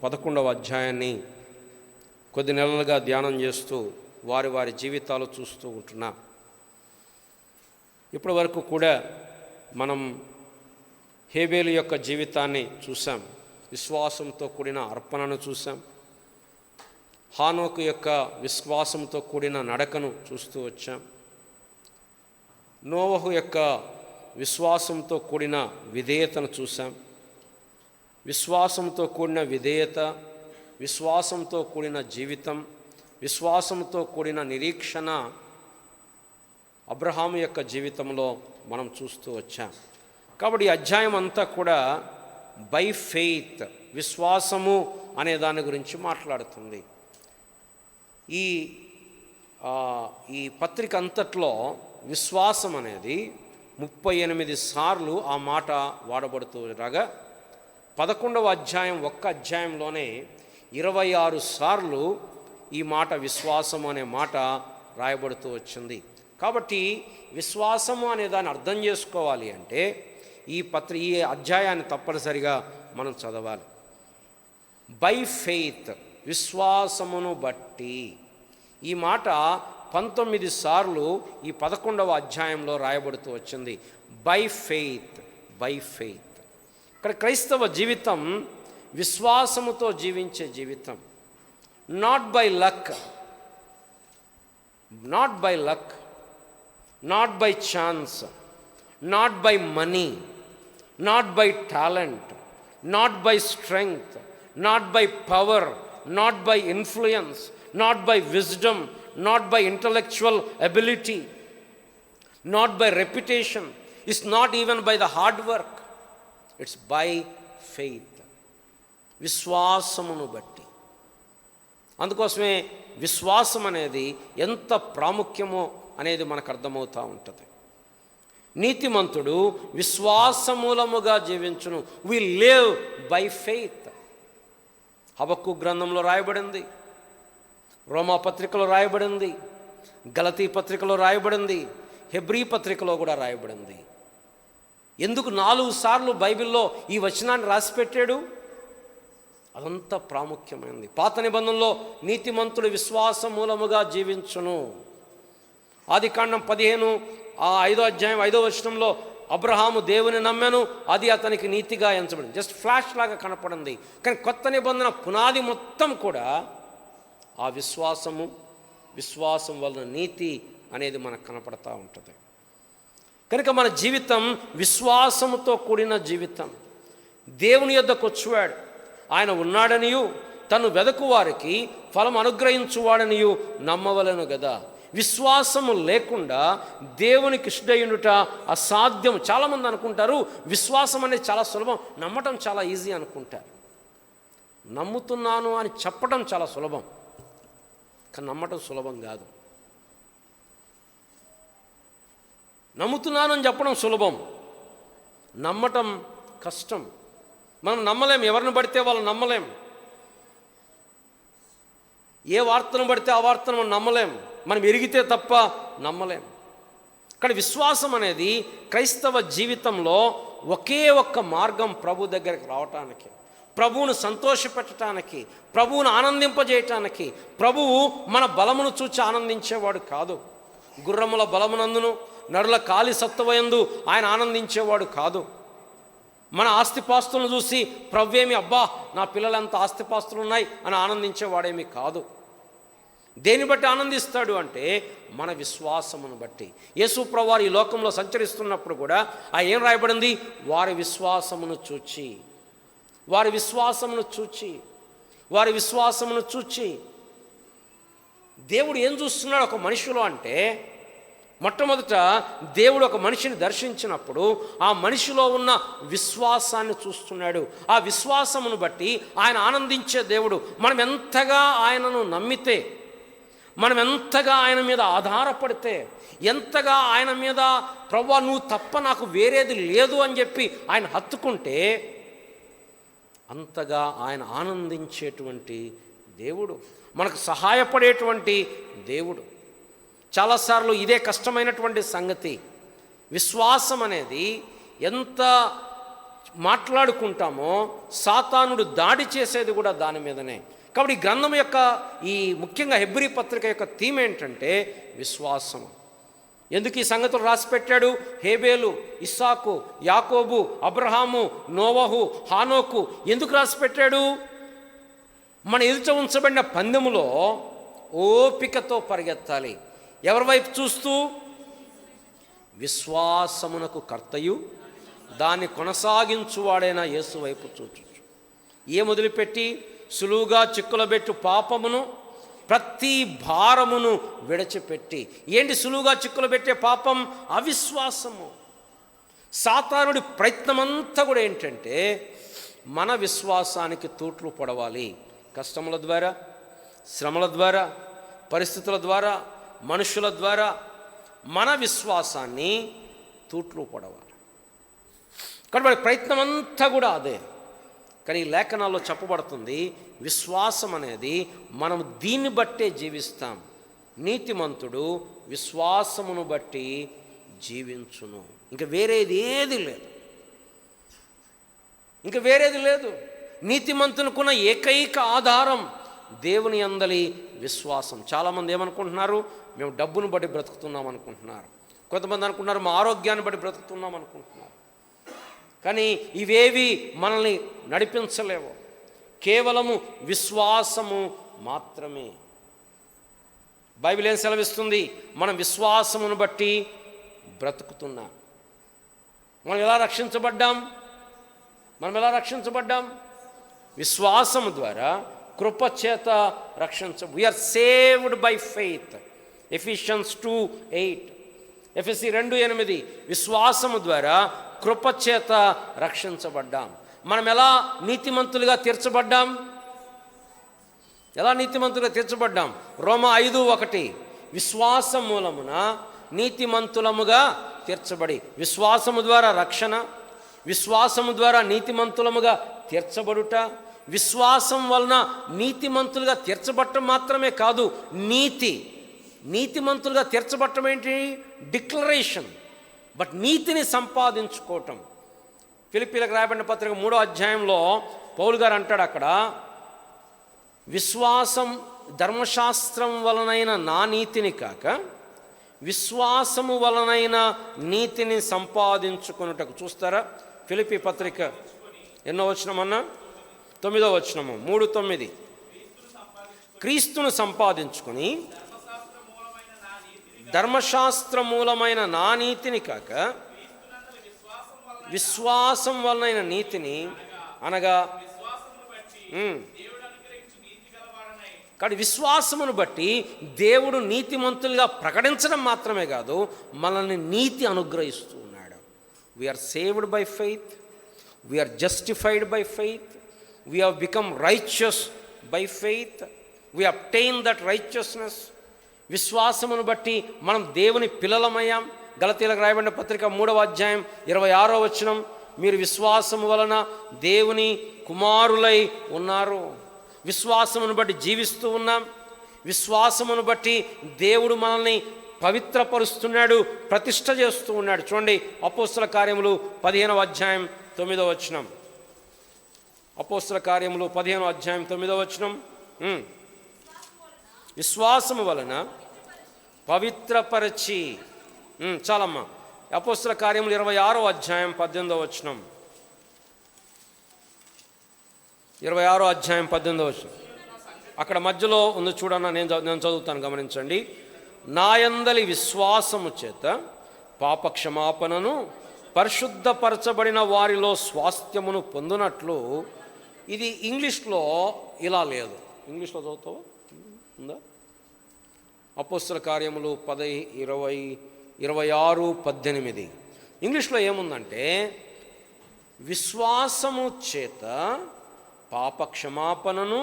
11వ అధ్యాయాన్ని కొద్ది నెలలుగా ధ్యానం చేస్తూ వారి వారి జీవితాలు చూస్తూ ఉంటున్నాం. ఇప్పటి వరకు కూడా మనం హేబేలు యొక్క జీవితాన్ని చూసాం, విశ్వాసంతో కూడిన అర్పణను చూసాం. హానోకు యొక్క విశ్వాసంతో కూడిన నడకను చూస్తూ వచ్చాం. నోవహు యొక్క విశ్వాసంతో కూడిన విధేయతను చూసాం. విశ్వాసంతో కూడిన విధేయత, విశ్వాసంతో కూడిన జీవితం, విశ్వాసంతో కూడిన నిరీక్షణ అబ్రహాము యొక్క జీవితంలో మనం చూస్తూ వచ్చాం. కాబట్టి ఈ అధ్యాయం అంతా కూడా బై ఫెయిత్, విశ్వాసము అనే దాని గురించి మాట్లాడుతుంది. ఈ పత్రిక అంతట్లో విశ్వాసం అనేది 38 సార్లు ఆ మాట వాడబడుతూ రాగా 11వ అధ్యాయం ఒక్క అధ్యాయంలోనే 26 సార్లు ఈ మాట విశ్వాసము అనే మాట రాయబడుతూ వచ్చింది. కాబట్టి విశ్వాసము అనే దాన్ని అర్థం చేసుకోవాలి అంటే ఈ అధ్యాయాన్ని తప్పనిసరిగా మనం చదవాలి. బై ఫెయిత్, విశ్వాసమును బట్టి, ఈ మాట 19 సార్లు ఈ 11వ అధ్యాయంలో రాయబడుతూ వచ్చింది. By faith, by faith. ఇక్కడ క్రైస్తవ జీవితం విశ్వాసముతో జీవించే జీవితం. Not by luck, not by luck, not by chance, not by money, not by talent, not by strength, not by power, not by influence, not by wisdom, not by intellectual ability, not by reputation, it's not even by the hard work, it's by faith, విశ్వాసమును బట్టి. అందుకోసమే విశ్వాసం అనేది ఎంత ప్రాముఖ్యమో అనేది మనకు అర్థమవుతూ ఉంటుంది. నీతిమంతుడు విశ్వాసమూలముగా జీవించును. we live by faith. హబక్కు గ్రంథంలో రాయబడింది, రోమా పత్రికలో రాయబడింది, గలతీ పత్రికలో రాయబడింది, హెబ్రీ పత్రికలో కూడా రాయబడింది. ఎందుకు 4 సార్లు బైబిల్లో ఈ వచనాన్ని రాసిపెట్టాడు? అదంతా ప్రాముఖ్యమైనది. పాత నిబంధనలో నీతిమంతుడు విశ్వాస మూలముగా జీవించును. ఆదికాండం 15 అధ్యాయం 5వ వచనంలో అబ్రహాము దేవుని నమ్మెను, అది అతనికి నీతిగా ఎంచబడింది. జస్ట్ ఫ్లాష్ లాగా కనపడింది. కానీ కొత్త నిబంధన పునాది మొత్తం కూడా ఆ విశ్వాసం వలన నీతి అనేది మనకు కనపడతా ఉంటుంది. కనుక మన జీవితం విశ్వాసముతో కూడిన జీవితం. దేవుని యొద్దకు వచ్చువాడు, ఆయన ఉన్నాడనియు తను వెదకు వారికి ఫలం అనుగ్రహించువాడనియు నమ్మవలను కదా. విశ్వాసము లేకుండా దేవునికి ఇష్టయుండుట అసాధ్యం. చాలామంది అనుకుంటారు విశ్వాసం అనేది చాలా సులభం, నమ్మటం చాలా ఈజీ అనుకుంటారు. నమ్ముతున్నాను అని చెప్పడం చాలా సులభం, కానీ నమ్మటం సులభం కాదు. నమ్ముతున్నాను అని చెప్పడం సులభం, నమ్మటం కష్టం. మనం నమ్మలేం, ఎవరిని పడితే వాళ్ళు నమ్మలేం. ఏ వార్తను పడితే ఆ వార్తను మనం నమ్మలేం, మనం ఎరిగితే తప్ప నమ్మలేం. కానీ విశ్వాసం అనేది క్రైస్తవ జీవితంలో ఒకే ఒక్క మార్గం ప్రభు దగ్గరికి రావటానికి, ప్రభువును సంతోషపెట్టడానికి, ప్రభువును ఆనందింపజేయటానికి. ప్రభువు మన బలమును చూచి ఆనందించేవాడు కాదు. గుర్రముల బలమునందును నరుల కాలి సత్తువయందు ఆయన ఆనందించేవాడు కాదు. మన ఆస్తిపాస్తులను చూసి ప్రభువేమి అబ్బా నా పిల్లలంత ఆస్తిపాస్తులు ఉన్నాయి అని ఆనందించేవాడేమి కాదు. దేని బట్టి ఆనందిస్తాడు అంటే మన విశ్వాసమును బట్టి. యేసు ప్రభువారు ఈ లోకంలో సంచరిస్తున్నప్పుడు కూడా ఏం రాయబడింది? వారి విశ్వాసమును చూచి, వారి విశ్వాసమును చూచి, వారి విశ్వాసమును చూచి. దేవుడు ఏం చూస్తున్నాడు ఒక మనిషిలో అంటే, మొట్టమొదట దేవుడు ఒక మనిషిని దర్శించినప్పుడు ఆ మనిషిలో ఉన్న విశ్వాసాన్ని చూస్తున్నాడు. ఆ విశ్వాసమును బట్టి ఆయన ఆనందించే దేవుడు. మనం ఎంతగా ఆయనను నమ్మితే, మనం ఎంతగా ఆయన మీద ఆధారపడితే, ఎంతగా ఆయన మీద ప్రభువా నువ్వు తప్ప నాకు వేరేది లేదు అని చెప్పి ఆయన హత్తుకుంటే అంతగా ఆయన ఆనందించేటువంటి దేవుడు, మనకు సహాయపడేటువంటి దేవుడు. చాలాసార్లు ఇదే కష్టమైనటువంటి సంగతి. విశ్వాసం అనేది ఎంత మాట్లాడుకుంటామో సాతానుడు దాడి చేసేది కూడా దాని మీదనే. కాబట్టి ఈ గ్రంథం యొక్క ఈ ముఖ్యంగా హెబ్రీ పత్రిక యొక్క థీమ్ ఏంటంటే విశ్వాసం. ఎందుకు ఈ సంగతులు రాసి పెట్టాడు? హేబేలు, ఇస్సాకు, యాకోబు, అబ్రహాము, నోవహు, హానోకు ఎందుకు రాసి పెట్టాడు? మన ఎదుట ఉంచబడిన పందెములో ఓపికతో పరిగెత్తాలి. ఎవరి వైపు చూస్తూ? విశ్వాసమునకు కర్తయు దాన్ని కొనసాగించువాడైన యేసు వైపు చూచు. ఏ మొదలుపెట్టి సులువుగా చిక్కులబెట్టు పాపమును ప్రతి భారమును విడిచిపెట్టి. ఏంటి సులువుగా చిక్కులు పెట్టే పాపం? అవిశ్వాసము. సాతానుడి ప్రయత్నమంతా కూడా ఏంటంటే మన విశ్వాసానికి తూట్లు పొడవాలి. కష్టముల ద్వారా, శ్రమల ద్వారా, పరిస్థితుల ద్వారా, మనుషుల ద్వారా మన విశ్వాసాన్ని తూట్లు పొడవాలి. కాబట్టి ప్రయత్నం అంతా కూడా అదే. కానీ ఈ లేఖనాల్లో చెప్పబడుతుంది విశ్వాసం అనేది మనం దీన్ని బట్టే జీవిస్తాం. నీతిమంతుడు విశ్వాసమును బట్టి జీవించును. ఇంకా వేరేది ఏది లేదు, ఇంకా వేరేది లేదు. నీతిమంతునికున్న ఏకైక ఆధారం దేవుని యందలి విశ్వాసం. చాలామంది ఏమనుకుంటున్నారు? మేము డబ్బును బట్టి బ్రతుకుతున్నాం అనుకుంటున్నారు. కొంతమంది అనుకుంటున్నారు మా ఆరోగ్యాన్ని బట్టి బ్రతుకుతున్నాం అనుకుంటున్నారు. కానీ ఇవేవి మనల్ని నడిపించలేవు. కేవలము విశ్వాసము మాత్రమే. బైబిల్ ఏం సెలవిస్తుంది? మనం విశ్వాసమును బట్టి బ్రతుకుతున్నాం. మనం ఎలా రక్షించబడ్డాం? విశ్వాసము ద్వారా, కృపచేత we are saved by faith. Ephesians 2:8, ఎఫెసీ 2:8. విశ్వాసము ద్వారా కృపచేత రక్షించబడ్డాం. మనం ఎలా నీతిమంతులుగా తీర్చబడ్డాం? రోమా 5:1. విశ్వాసం మూలమున నీతిమంతులముగా తీర్చబడి. విశ్వాసము ద్వారా రక్షణ, విశ్వాసము ద్వారా నీతిమంతులముగా తీర్చబడుట. విశ్వాసం వలన నీతిమంతులుగా తీర్చబడటం మాత్రమే కాదు, నీతిమంతులుగా తీర్చబడటం ఏంటి? డిక్లరేషన్. బట్ నీతిని సంపాదించుకోవటం. ఫిలిప్పీలకు రాయబడిన పత్రిక 3వ అధ్యాయంలో పౌలు గారు అంటాడు అక్కడ, విశ్వాసం ధర్మశాస్త్రం వలనైన నా నీతిని కాక విశ్వాసము వలనైన నీతిని సంపాదించుకొనుటకు. చూస్తారా ఫిలిప్పీ పత్రిక ఎన్నో వచనమన్నా? 9వ వచనము, 3:9. క్రీస్తును సంపాదించుకొని ధర్మశాస్త్ర మూలమైన నా నీతిని కాక విశ్వాసం వలనైన నీతిని, అనగా కాబట్టి విశ్వాసమును బట్టి దేవుడు నీతిమంతులుగా ప్రకటించడం మాత్రమే కాదు, మనల్ని నీతి అనుగ్రహిస్తూ ఉన్నాడు. We are saved by faith, we are justified by faith, we have become righteous by faith, we obtain that righteousness. విశ్వాసమును బట్టి మనం దేవుని పిల్లలమయ్యాం. గలతీయులకు రాయబడిన పత్రిక 3వ అధ్యాయం 26వ వచనం, మీరు విశ్వాసము వలన దేవుని కుమారులై ఉన్నారు. విశ్వాసమును బట్టి జీవిస్తూ ఉన్నాం. విశ్వాసమును బట్టి దేవుడు మనల్ని పవిత్రపరుస్తున్నాడు, ప్రతిష్ఠ చేస్తూ ఉన్నాడు. చూడండి అపోస్తల కార్యములు 15వ అధ్యాయం 9వ వచనం. అపోస్తల కార్యములు 15వ అధ్యాయం 9వ వచనం. విశ్వాసము వలన పవిత్రపరచి. చాలమ్మా. అపోస్తల కార్యములు 26వ అధ్యాయం 18వ వచనం. 26వ అధ్యాయం 18వ వచనం. అక్కడ మధ్యలో ఉంది చూడన్నా, నేను చదువుతాను, గమనించండి. నాయందలి విశ్వాసము చేత పాపక్షమాపణను పరిశుద్ధపరచబడిన వారిలో స్వాస్థ్యమును పొందునట్లు. ఇది ఇంగ్లీష్లో ఇలా లేదు. ఇంగ్లీష్లో చదువుతావా? ఉందా? అపోస్తల కార్యములు 26:18. ఇంగ్లీష్లో ఏముందంటే, విశ్వాసము చేత పాపక్షమాపణను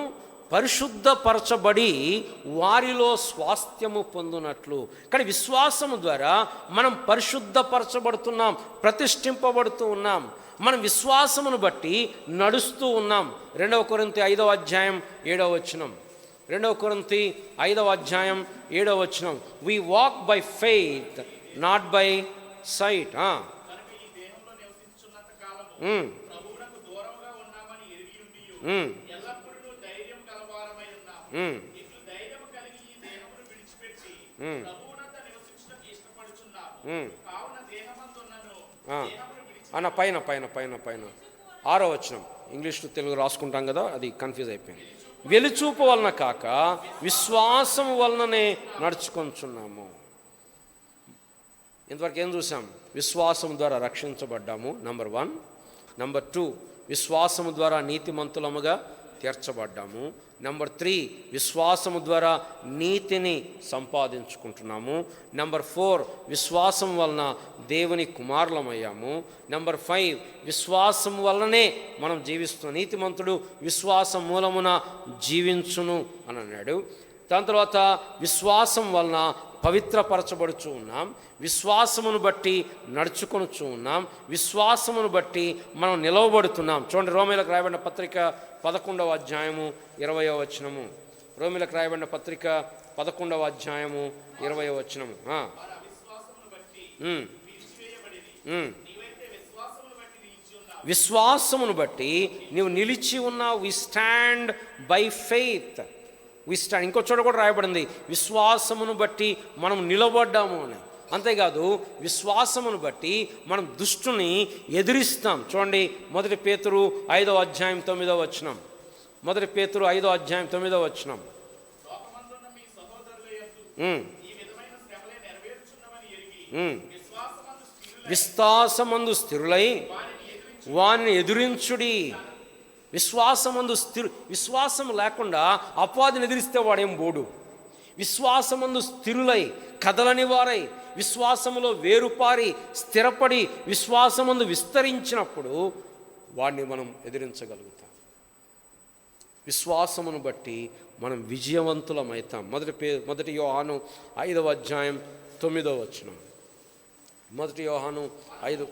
పరిశుద్ధపరచబడి వారిలో స్వాస్థ్యము పొందునట్లు. కానీ విశ్వాసము ద్వారా మనం పరిశుద్ధపరచబడుతున్నాం, ప్రతిష్ఠింపబడుతూ ఉన్నాం. మనం విశ్వాసమును బట్టి నడుస్తూ ఉన్నాం. 2 కొరింథీ 5వ అధ్యాయం 7వ వచనం. 2 కొరింథీ 5వ అధ్యాయం 7వ వచనం. We walk by faith not by sight. ఎల్లప్పుడూ ధైర్యం గలవారమై ఉన్నాము. ఇట్లు ధైర్యం కలిగి ఈ దేహమును విడిచిపెట్టి ప్రభువునందు నివసించుటకు ఇష్టపడుచున్నాము. కావున దేహమందున్నను దేహమును అన్న పైన పైన పైన పైన 6వ వచనం, ఇంగ్లీష్ టు తెలుగు రాసుకుంటాం కదా, అది కన్ఫ్యూజ్ అయిపోయింది. వెలుచూపు వలన కాక విశ్వాసం వలననే నడుచుకొంచున్నాము. ఇంతవరకు ఏం చూసాం? విశ్వాసం ద్వారా రక్షించబడ్డాము, నంబర్ 1. నంబర్ 2, విశ్వాసము ద్వారా నీతిమంతులముగా తీర్చబడ్డాము. నంబర్ 3, విశ్వాసము ద్వారా నీతిని సంపాదించుకుంటున్నాము. నంబర్ 4, విశ్వాసం వలన దేవుని కుమారులమయ్యాము. నంబర్ 5, విశ్వాసం వలననే మనం జీవిస్తున్నాం. నీతిమంతుడు విశ్వాసం మూలమున జీవించును అని అన్నాడు. దాని తర్వాత విశ్వాసం వలన పవిత్రపరచబడుచు ఉన్నాం, విశ్వాసమును బట్టి నడుచుకొనుచు ఉన్నాం, విశ్వాసమును బట్టి మనం నిలవబడుతున్నాం. చూడండి, రోమీలకు రాయబడిన పత్రిక 11వ అధ్యాయము 20వ వచనము. రోమీలకు రాయబడిన పత్రిక 11వ అధ్యాయము 20వ వచనము. విశ్వాసమును బట్టి నీవు నిలిచి ఉన్నావు. We stand by faith. ఇంకో చోట కూడా రాయబడింది, విశ్వాసమును బట్టి మనం నిలబడ్డాము అని. అంతేకాదు, విశ్వాసమును బట్టి మనం దుష్టుని ఎదిరిస్తాం. చూడండి, 1 పేతురు 5వ అధ్యాయం 9వ వచనం. 1 పేతురు 5వ అధ్యాయం 9వ వచనం. విశ్వాసమందు స్థిరులై వానిని ఎదురించుడి. విశ్వాసం లేకుండా అపవాదిని ఎదిరిస్తే వాడేం బోడు. విశ్వాసమందు స్థిరులై కదలని వారై విశ్వాసములో వేరుపారి స్థిరపడి విశ్వాసమందు విస్తరించినప్పుడు వాడిని మనం ఎదిరించగలుగుతాం. విశ్వాసమును బట్టి మనం విజయవంతులమవుతాం. 1 యోహాను 5వ అధ్యాయం 9వ వచనం. 1 యోహాను 5.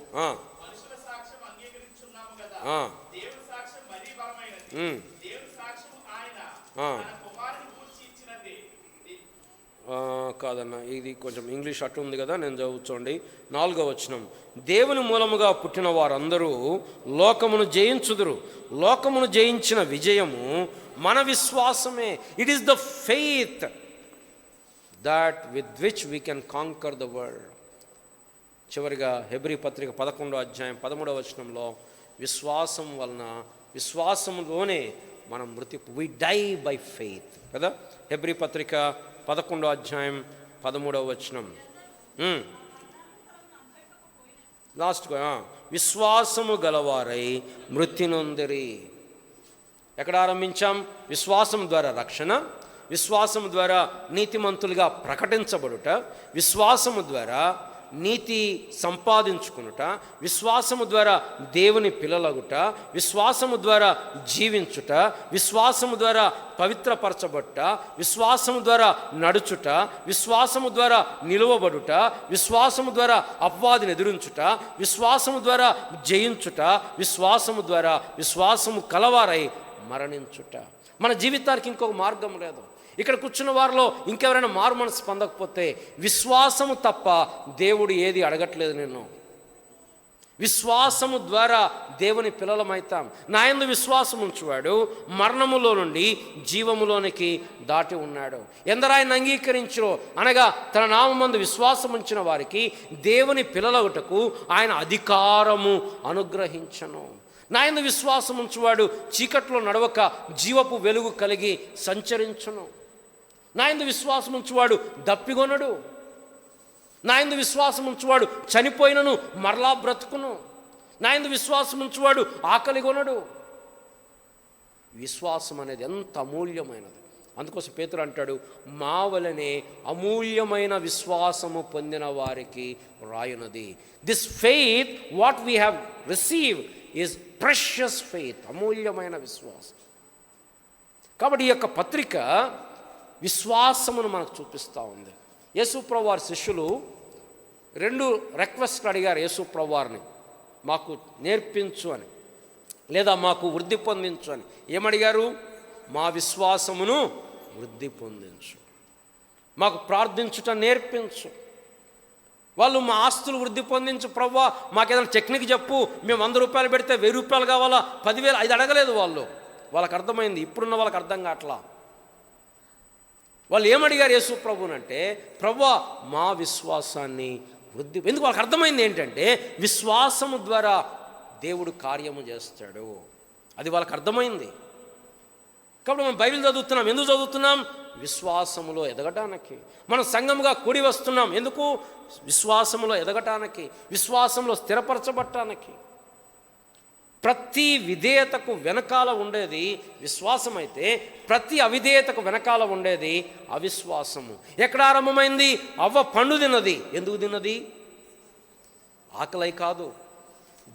కాదన్న, ఇది కొంచెం ఇంగ్లీష్ అటు ఉంది కదా, నేను చదువుకోండి. 4వ వచనం. దేవుని మూలముగా పుట్టిన వారందరూ లోకమును జయించుదురు. లోకమును జయించిన విజయము మన విశ్వాసమే. It is the faith that with which we can conquer the world. చివరిగా హెబ్రీ పత్రిక 11వ అధ్యాయం 13వ వచనంలో విశ్వాసం వలన, విశ్వాసంలోనే మనం వి డై బై ఫెయిత్ కదా. హెబ్రీ పత్రిక 11వ అధ్యాయం 13వ వచనం. లాస్ట్గా విశ్వాసము గలవారై మృతి నొందిరి. ఎక్కడ ఆరంభించాం? విశ్వాసం ద్వారా రక్షణ, విశ్వాసము ద్వారా నీతిమంతులుగా ప్రకటించబడుట, విశ్వాసము ద్వారా నీతి సంపాదించుకునుట, విశ్వాసము ద్వారా దేవుని పిల్లలగుట, విశ్వాసము ద్వారా జీవించుట, విశ్వాసము ద్వారా పవిత్రపరచబడుట, విశ్వాసము ద్వారా నడుచుట, విశ్వాసము ద్వారా నిలువబడుట, విశ్వాసము ద్వారా అపవాదిని ఎదురించుట, విశ్వాసము ద్వారా జయించుట, విశ్వాసము ద్వారా విశ్వాసము కలవారై మరణించుట. మన జీవితానికి ఇంకొక మార్గం లేదు. ఇక్కడ కూర్చున్న వారిలో ఇంకెవరైనా మారు మనసు పొందకపోతే విశ్వాసము తప్ప దేవుడు ఏది అడగట్లేదు. నిన్ను విశ్వాసము ద్వారా దేవుని పిల్లలమైతాం. నా యందు విశ్వాసం ఉంచువాడు మరణములో నుండి జీవములోనికి దాటి ఉన్నాడు. ఎందరు ఆయన అంగీకరించో అనగా తన నామమందు విశ్వాసం ఉంచిన వారికి దేవుని పిల్లలగుటకు ఆయన అధికారము అనుగ్రహించను. నా యందు విశ్వాసం ఉంచువాడు చీకట్లో నడవక జీవపు వెలుగు కలిగి సంచరించును. నా యందు విశ్వాసం ఉంచువాడు దప్పిగొనడు. నా యందు విశ్వాసం ఉంచువాడు చనిపోయినను మరలా బ్రతుకును. నా యందు విశ్వాసం ఉంచువాడు ఆకలిగొనడు. విశ్వాసం అనేది ఎంత అమూల్యమైనది. అందుకోసం పేతురు అంటాడు, మా వలనే అమూల్యమైన విశ్వాసము పొందిన వారికి రాయునది. This faith what we have received is precious faith, అమూల్యమైన విశ్వాసం. కాబట్టి ఈ యొక్క పత్రిక విశ్వాసమును మనకు చూపిస్తూ ఉంది. యేసుప్రభు వారి శిష్యులు 2 రిక్వెస్ట్లు అడిగారు యేసుప్రభు వారిని, మాకు నేర్పించు అని, లేదా మాకు వృద్ధి పొందించు అని. ఏమడిగారు? మా విశ్వాసమును వృద్ధి పొందించు, మాకు ప్రార్థించుట నేర్పించు. వాళ్ళు మా ఆస్తులు వృద్ధి పొందించు ప్రభువా, మాకేదైనా టెక్నిక్ చెప్పు, మేము 100 రూపాయలు పెడితే 1000 రూపాయలు కావాలా, 10,000, ఇది అడగలేదు వాళ్ళు. వాళ్ళకి అర్థమైంది, ఇప్పుడున్న వాళ్ళకి అర్థం కావట్లా. వాళ్ళు ఏమడిగారు యేసు ప్రభునంటే, ప్రభువా మా విశ్వాసాన్ని వృద్ధి. ఎందుకు వాళ్ళకి అర్థమైంది ఏంటంటే విశ్వాసము ద్వారా దేవుడు కార్యము చేస్తాడు, అది వాళ్ళకి అర్థమైంది. కాబట్టి మనం బైబిల్ చదువుతున్నాం, ఎందుకు చదువుతున్నాం? విశ్వాసములో ఎదగటానికి. మనం సంఘముగా కూడి వస్తున్నాం ఎందుకు? విశ్వాసములో ఎదగటానికి, విశ్వాసంలో స్థిరపరచబట్టానికి. ప్రతి విధేయతకు వెనకాల ఉండేది విశ్వాసం అయితే, ప్రతి అవిధేయతకు వెనకాల ఉండేది అవిశ్వాసము. ఎక్కడ ఆరంభమైంది? అవ్వ పండు తిన్నది. ఎందుకు తిన్నది? ఆకలై కాదు,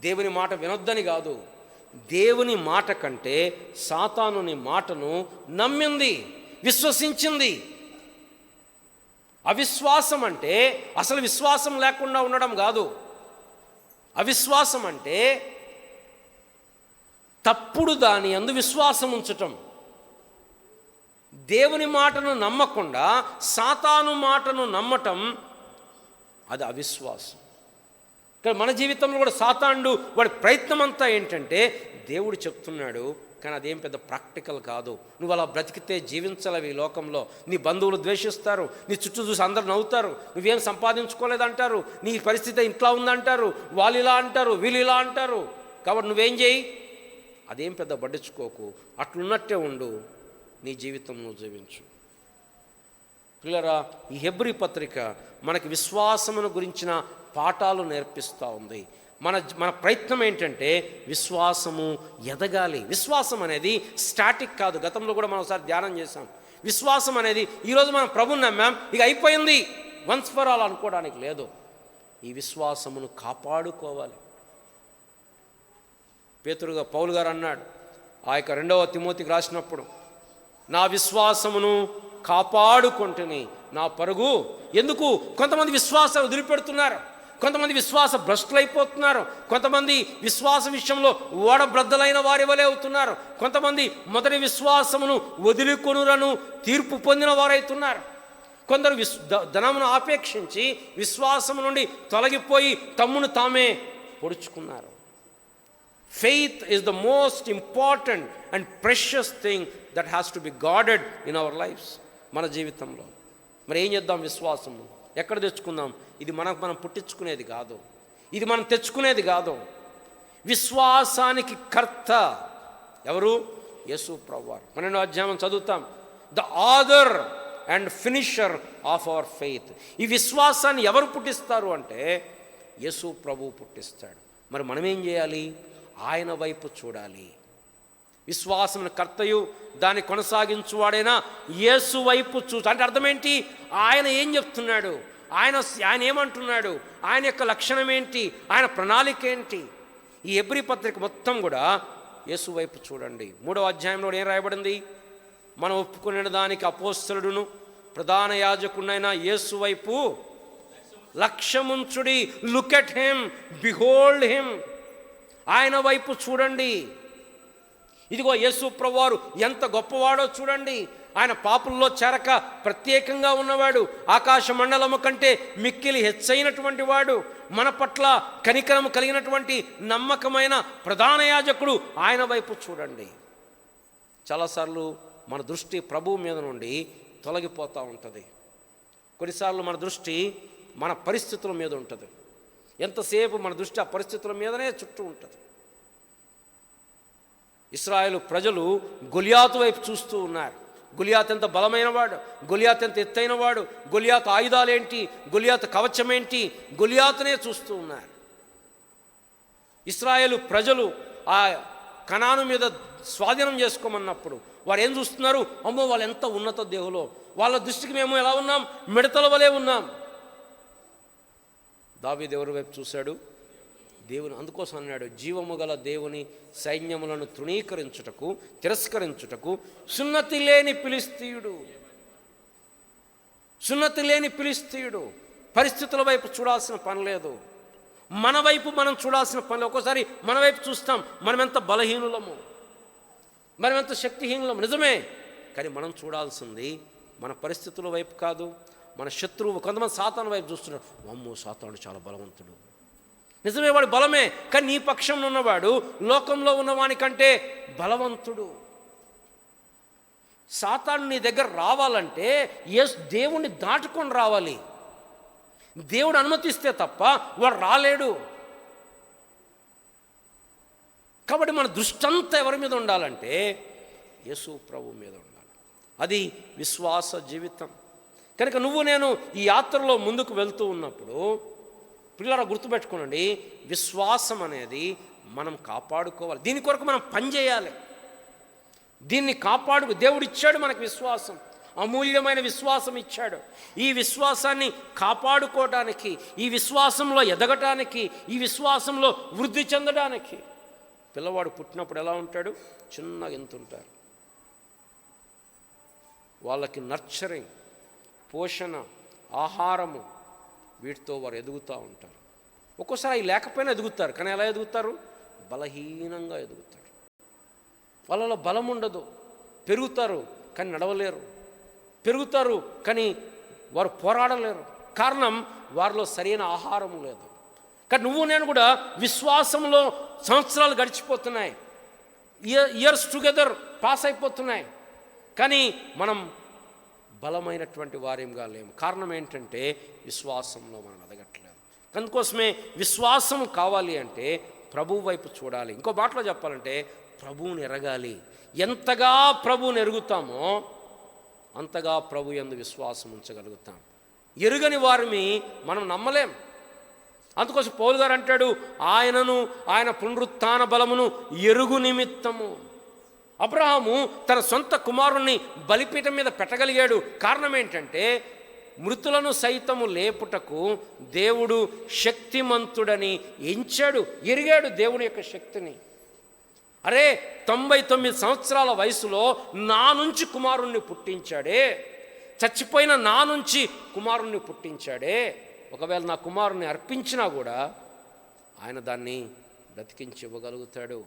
దేవుని మాట వినొద్దని కాదు, దేవుని మాట కంటే సాతానుని మాటను నమ్మింది, విశ్వసించింది. అవిశ్వాసం అంటే అసలు విశ్వాసం లేకుండా ఉండడం కాదు. అవిశ్వాసం అంటే తప్పుడు దాని యందు విశ్వాసం ఉంచటం. దేవుని మాటను నమ్మకుండా సాతాను మాటను నమ్మటం, అది అవిశ్వాసం. కానీ మన జీవితంలో కూడా సాతానుడు వాడి ప్రయత్నం అంతా ఏంటంటే, దేవుడు చెప్తున్నాడు కానీ అదేం పెద్ద ప్రాక్టికల్ కాదు, నువ్వు అలా బ్రతికితే జీవించలేవు ఈ లోకంలో, నీ బంధువులు ద్వేషిస్తారు, నీ చుట్టూ చూసి అందరు నవ్వుతారు, నువ్వేం సంపాదించుకోలేదంటారు, నీ పరిస్థితి ఇంట్లో ఉందంటారు, వాళ్ళు ఇలా అంటారు, వీళ్ళు ఇలా అంటారు. కాబట్టి నువ్వేం చేయి, అదేం పెద్ద పట్టించుకోకు, అట్లున్నట్టే ఉండు, నీ జీవితం నువ్వు జీవించు. పిల్లరా, ఈ హెబ్రీ పత్రిక మనకి విశ్వాసమును గురించిన పాఠాలు నేర్పిస్తూ ఉంది. మన ప్రయత్నం ఏంటంటే విశ్వాసము ఎదగాలి. విశ్వాసం అనేది స్టాటిక్ కాదు. గతంలో కూడా మనం ఒకసారి ధ్యానం చేశాం. విశ్వాసం అనేది ఈరోజు మనం ప్రభువుని నమ్మాం, ఇక అయిపోయింది, వన్స్ ఫర్ ఆల్ అనుకోవడానికి లేదు. ఈ విశ్వాసమును కాపాడుకోవాలి. పేతురుగా పౌలు గారు అన్నాడు ఆ యొక్క 2వ తిమోతికి రాసినప్పుడు, నా విశ్వాసమును కాపాడుకుంటుని నా పరుగు. ఎందుకు? కొంతమంది విశ్వాసం వదిలిపెడుతున్నారు, కొంతమంది విశ్వాస భ్రష్టులైపోతున్నారు, కొంతమంది విశ్వాస విషయంలో ఓడబ్రద్దలైన వారి వలె అవుతున్నారు, కొంతమంది మొదటి విశ్వాసమును వదిలికొనులను తీర్పు పొందిన వారైతున్నారు, కొందరు ధనమును ఆపేక్షించి విశ్వాసము నుండి తొలగిపోయి తమ్మును తామే పొడుచుకున్నారు. Faith is the most important and precious thing that has to be guarded in our lives. మన జీవితంలో మరి ఏం చేద్దాం? విశ్వాసము ఎక్కడ తెచ్చుకుందాం? ఇది మనం పుట్టించుకునేది కాదు, ఇది మనం తెచ్చుకునేది కాదు. విశ్వాసానికి కర్త ఎవరు? యేసు ప్రభువారు. 12వ అధ్యాయం చదువుతాం, the author and finisher of our faith. ఈ విశ్వాసాన్ని ఎవరు పుట్టిస్తారు అంటే యేసు ప్రభువు పుట్టిస్తాడు. మరి మనం ఏం చేయాలి? ఆయన వైపు చూడాలి. విశ్వాసమును కర్తయు దాన్ని కొనసాగించువాడైనా యేసు వైపు అంటే అర్థం ఏంటి? ఆయన ఏం చెప్తున్నాడు, ఆయన ఏమంటున్నాడు, ఆయన యొక్క లక్షణం ఏంటి, ఆయన ప్రణాళిక ఏంటి? ఈ హెబ్రీ పత్రిక మొత్తం కూడా యేసు వైపు చూడండి. 3వ అధ్యాయంలో ఏం రాయబడింది? మనం ఒప్పుకునే దానికి అపోస్తలుడును ప్రధాన యాజకుడైన యేసు వైపు లక్ష్యముంచుడి. Look at him, behold him. ఆయన వైపు చూడండి. ఇదిగో యేసు ప్రభువారు ఎంత గొప్పవాడో చూడండి. ఆయన పాపుల్లో చేరక ప్రత్యేకంగా ఉన్నవాడు, ఆకాశ మండలము కంటే మిక్కిలి హెచ్చైనటువంటి వాడు, మన పట్ల కనికరము కలిగినటువంటి నమ్మకమైన ప్రధాన యాజకుడు. ఆయన వైపు చూడండి. చాలాసార్లు మన దృష్టి ప్రభువు మీద నుండి తొలగిపోతూ ఉంటుంది. కొన్నిసార్లు మన దృష్టి మన పరిస్థితుల మీద ఉంటుంది. ఎంతసేపు మన దృష్టి ఆ పరిస్థితుల మీదనే చుట్టూ ఉంటుంది. ఇశ్రాయేలు ప్రజలు గొలియాతు వైపు చూస్తూ ఉన్నారు. గొలియాతు ఎంత బలమైన వాడు, గొలియాతు ఎంత ఎత్తైన వాడు, గొలియాతు ఆయుధాలేంటి, గొలియాతు కవచమేంటి, గొలియాతునే చూస్తూ ఉన్నారు. ఇశ్రాయేలు ప్రజలు ఆ కనాను మీద స్వాధీనం చేసుకోమన్నప్పుడు వారు ఏం చూస్తున్నారు? అమ్మో, వాళ్ళు ఎంత ఉన్నత దేవులో, వాళ్ళ దృష్టికి మేము ఎలా ఉన్నాం? మిడతల వలె ఉన్నాం. దావీదు ఎవరి వైపు చూశాడు? దేవుని. అందుకోసం అన్నాడు, జీవము గల దేవుని సైన్యములను తృణీకరించుటకు, తిరస్కరించుటకు సున్నతి లేని ఫిలిష్తీయుడు. పరిస్థితుల వైపు చూడాల్సిన పని లేదు, మన వైపు మనం చూడాల్సిన పని. ఒక్కోసారి మన వైపు చూస్తాం, మనం ఎంత బలహీనులము, మనం ఎంత శక్తిహీనులము, నిజమే. కానీ మనం చూడాల్సింది మన పరిస్థితుల వైపు కాదు, మన శత్రువు. కొంతమంది సాతాను వైపు చూస్తున్నాడు, అమ్మో సాతానుడు చాలా బలవంతుడు. నిజమే, వాడు బలమే, కానీ నీ పక్షంలో ఉన్నవాడు లోకంలో ఉన్నవాని కంటే బలవంతుడు. సాతాను నీ దగ్గర రావాలంటే దేవుణ్ణి దాటుకొని రావాలి. దేవుడు అనుమతిస్తే తప్ప వాడు రాలేడు. కాబట్టి మన దృష్టంతా ఎవరి మీద ఉండాలంటే యేసు ప్రభు మీద ఉండాలి. అది విశ్వాస జీవితం. కనుక నువ్వు నేను ఈ యాత్రలో ముందుకు వెళ్తూ ఉన్నప్పుడు పిల్లరా గుర్తుపెట్టుకోనండి, విశ్వాసం అనేది మనం కాపాడుకోవాలి. దీని కొరకు మనం పనిచేయాలి. దీన్ని దేవుడు ఇచ్చాడు మనకు విశ్వాసం, అమూల్యమైన విశ్వాసం ఇచ్చాడు. ఈ విశ్వాసాన్ని కాపాడుకోవడానికి, ఈ విశ్వాసంలో ఎదగటానికి, ఈ విశ్వాసంలో వృద్ధి చెందడానికి. పిల్లవాడు పుట్టినప్పుడు ఎలా ఉంటాడు? చిన్నగా ఎంత ఉంటారు. వాళ్ళకి నర్చరింగ్, పోషణ, ఆహారము, వీటితో వారు ఎదుగుతూ ఉంటారు. ఒక్కోసారి అవి లేకపోయినా ఎదుగుతారు. కానీ ఎలా ఎదుగుతారు? బలహీనంగా ఎదుగుతారు. వాళ్ళలో బలం ఉండదు. పెరుగుతారు కానీ నడవలేరు, పెరుగుతారు కానీ వారు పోరాడలేరు. కారణం వారిలో సరైన ఆహారం లేదు. కానీ నువ్వు నేను కూడా విశ్వాసంలో సంవత్సరాలు గడిచిపోతున్నాయి, ఇయర్స్ టుగెదర్ పాస్ అయిపోతున్నాయి, కానీ మనం బలమైనటువంటి వారేంగా లేము. కారణం ఏంటంటే విశ్వాసంలో మనం ఎదగట్లేదు. అందుకోసమే విశ్వాసం కావాలి అంటే ప్రభువు వైపు చూడాలి. ఇంకో మాటలో చెప్పాలంటే ప్రభువుని ఎరగాలి. ఎంతగా ప్రభువుని ఎరుగుతామో అంతగా ప్రభు యందు విశ్వాసం ఉంచగలుగుతాం. ఎరుగని వారిని మనం నమ్మలేం. అందుకోసం పౌలు గారు అంటాడు, ఆయన పునరుత్థాన బలమును ఎరుగు నిమిత్తము. అబ్రహాము తన సొంత కుమారుణ్ణి బలిపీఠం మీద పెట్టగలిగాడు. కారణం ఏంటంటే మృతులను సైతము లేపుటకు దేవుడు శక్తిమంతుడని ఎంచాడు, ఎరిగాడు దేవుని యొక్క శక్తిని. అరే 99 సంవత్సరాల వయసులో నా నుంచి కుమారుణ్ణి పుట్టించాడే, చచ్చిపోయిన నా నుంచి కుమారుణ్ణి పుట్టించాడే, ఒకవేళ నా కుమారుణ్ణి అర్పించినా కూడా ఆయన దాన్ని బ్రతికించి ఇవ్వగలుగుతాడు.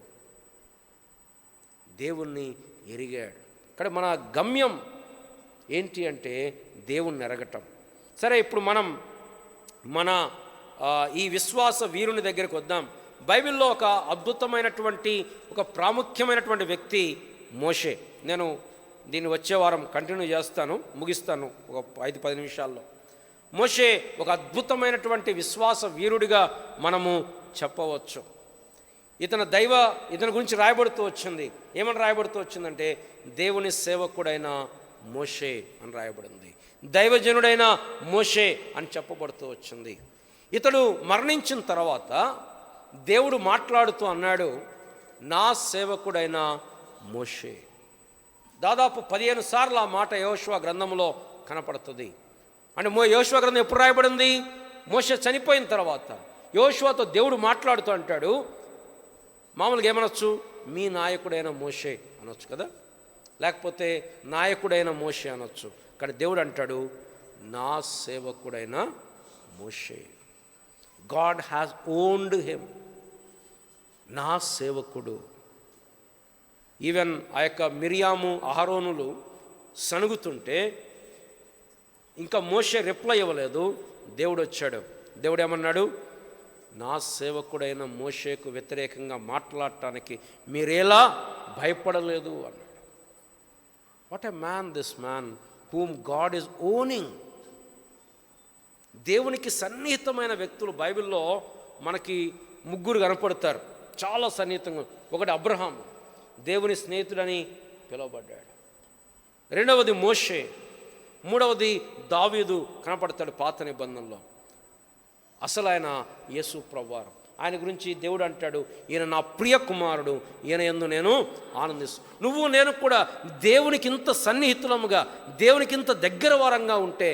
దేవుణ్ణి ఎరిగాడు. ఇక్కడ మన గమ్యం ఏంటి అంటే దేవుణ్ణి ఎరగటం. సరే, ఇప్పుడు మనం ఈ విశ్వాస వీరుని దగ్గరికి వద్దాం. బైబిల్లో ఒక అద్భుతమైనటువంటి, ఒక ప్రాముఖ్యమైనటువంటి వ్యక్తి మోషే. నేను దీన్ని వచ్చే వారం కంటిన్యూ చేస్తాను, ముగిస్తాను ఒక 5-10 నిమిషాల్లో. మోషే ఒక అద్భుతమైనటువంటి విశ్వాస వీరుడిగా మనము చెప్పవచ్చు. ఇతని గురించి రాయబడుతూ వచ్చింది. ఏమని రాయబడుతూ వచ్చిందంటే దేవుని సేవకుడైన మోషే అని రాయబడింది. దైవజనుడైన మోషే అని చెప్పబడుతూ వచ్చింది. ఇతడు మరణించిన తర్వాత దేవుడు మాట్లాడుతూ అన్నాడు, నా సేవకుడైన మోషే. దాదాపు 15 సార్లు ఆ మాట యెహోషువ గ్రంథంలో కనపడుతుంది. అంటే యెహోషువ గ్రంథం ఎప్పుడు రాయబడింది? మోషే చనిపోయిన తర్వాత. యెహోషువతో దేవుడు మాట్లాడుతూ అంటాడు, మామూలుగా ఏమనొచ్చు? మీ నాయకుడైన మోషే అనొచ్చు కదా, లేకపోతే నాయకుడైన మోషే అనొచ్చు. కానీ దేవుడు అంటాడు, నా సేవకుడైన Moshe. God has owned him. నా సేవకుడు. ఈవెన్ ఆ యొక్క మిరియాము, అహరోనులు సణుగుతుంటే ఇంకా మోషే రిప్లై ఇవ్వలేదు. దేవుడు వచ్చాడు. దేవుడు ఏమన్నాడు? నా సేవకుడైన మోషేకు వ్యతిరేకంగా మాట్లాడటానికి మీరేలా భయపడలేదు అన్నాడు. What a man this man whom God is owning. దేవునికి సన్నిహితమైన వ్యక్తులు బైబిల్లో మనకి 3 కనపడతారు, చాలా సన్నిహితంగా. ఒకటి అబ్రహాం, దేవుని స్నేహితుడని పిలువబడ్డాడు. రెండవది మోషే. మూడవది దావీదు కనపడతాడు పాత నిబంధనలో. అసలు ఆయన యేసు ప్రభువారు. ఆయన గురించి దేవుడు అంటాడు, ఈయన నా ప్రియ కుమారుడు, ఈయన యందు నేను ఆనందిస్తాను. నువ్వు నేను కూడా దేవునికి ఇంత సన్నిహితులముగా, దేవునికి ఇంత దగ్గర వారంగా ఉంటే